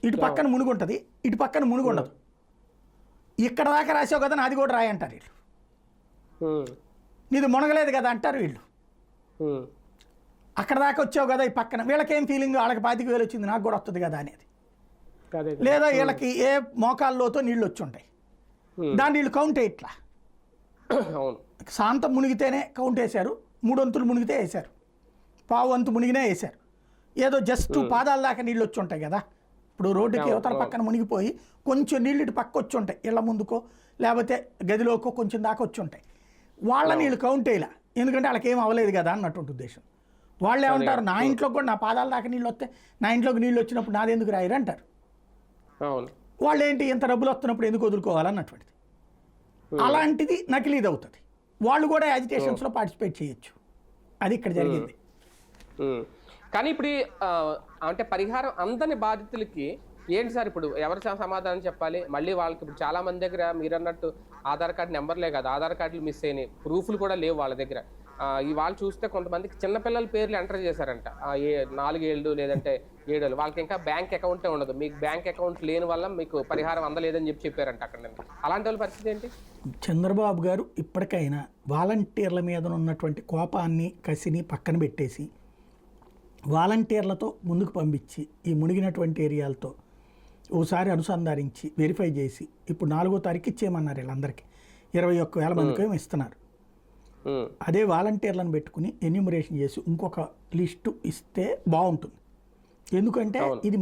ఇటు పక్కన మునుగు ఉంటుంది, ఇటు పక్కన మునుగు ఉండదు. ఇక్కడ దాకా రాసావు కదా నాది కూడా రాయి అంటారు వీళ్ళు. నీది మునగలేదు కదా అంటారు వీళ్ళు. అక్కడ దాకా వచ్చావు కదా ఈ పక్కన, వీళ్ళకేం ఫీలింగ్, వాళ్ళకి 25,000 వచ్చింది నాకు కూడా వస్తుంది కదా అనేది. లేదా వీళ్ళకి ఏ మోకాల్లోతో నీళ్ళు వచ్చి ఉంటాయి, దాన్ని వీళ్ళు కౌంట్ ఇట్లా శాంతం మునిగితేనే కౌంట్ వేశారు, 3 వంతులు మునిగితే వేశారు, పావు వంతు మునిగినే వేశారు. ఏదో జస్ట్ పాదాల దాకా నీళ్ళు వచ్చి ఉంటాయి కదా. ఇప్పుడు రోడ్డుకి యువతల పక్కన మునిగిపోయి కొంచెం నీళ్ళు ఇటు పక్క వచ్చి ఉంటాయి, ఇళ్ళ ముందుకో లేకపోతే గదిలోకో కొంచెం దాకా వచ్చి ఉంటాయి. వాళ్ళ నీళ్ళు కౌంట్ వేయాల, ఎందుకంటే వాళ్ళకి ఏం అవ్వలేదు కదా అన్నటువంటి ఉద్దేశం. వాళ్ళు ఏమంటారు, నా ఇంట్లోకి కూడా నా పాదాల దాకా నీళ్ళు వస్తే నా ఇంట్లోకి నీళ్ళు వచ్చినప్పుడు నాదెందుకు రాయరు అంటారు. వాళ్ళు ఏంటి ఇంత డబ్బులు వస్తున్నప్పుడు ఎందుకు వదులుకోవాలన్నటువంటిది. అలాంటిది నకిలీది అవుతుంది. వాళ్ళు కూడా యాజిటేషన్స్లో పార్టిసిపేట్ చేయొచ్చు. అది ఇక్కడ జరిగింది. కానీ ఇప్పుడు అంటే పరిహారం అందని బాధితులకి ఏంటి సార్, ఇప్పుడు ఎవరు సమాధానం చెప్పాలి? మళ్ళీ వాళ్ళకి ఇప్పుడు చాలా మంది దగ్గర మీరు అన్నట్టు ఆధార్ కార్డు నెంబర్లే కాదు, ఆధార్ కార్డులు మిస్ అయినాయి, ప్రూఫ్లు కూడా లేవు వాళ్ళ దగ్గర. వాళ్ళు చూస్తే కొంతమందికి చిన్నపిల్లల పేర్లు ఎంటర్ చేశారంట, 4 ఏళ్ళు లేదంటే 7 ఏళ్ళు, వాళ్ళకి ఇంకా బ్యాంక్ అకౌంటే ఉండదు. మీకు బ్యాంక్ అకౌంట్ లేని వల్ల మీకు పరిహారం అందలేదని చెప్పారంట అక్కడ. అలాంటి వాళ్ళ పరిస్థితి ఏంటి? చంద్రబాబు గారు ఇప్పటికైనా వాలంటీర్ల మీద ఉన్నటువంటి కోపాన్ని కసిని పక్కన పెట్టేసి వాలంటీర్లతో ముందుకు పంపించి ఈ మునిగినటువంటి ఏరియాలతో ఓసారి అనుసంధానించి వెరిఫై చేసి, ఇప్పుడు 4వ తారీఖు ఇచ్చేయమన్నారు వీళ్ళందరికీ, 21,000 మందికి ఏమి ఇస్తున్నారు. అదే వాలంటీర్లను పెట్టుకుని ఎన్యూమరేషన్ చేసి ఇంకొక లిస్టు ఇస్తే బాగుంటుంది. ఎందుకంటే ఇది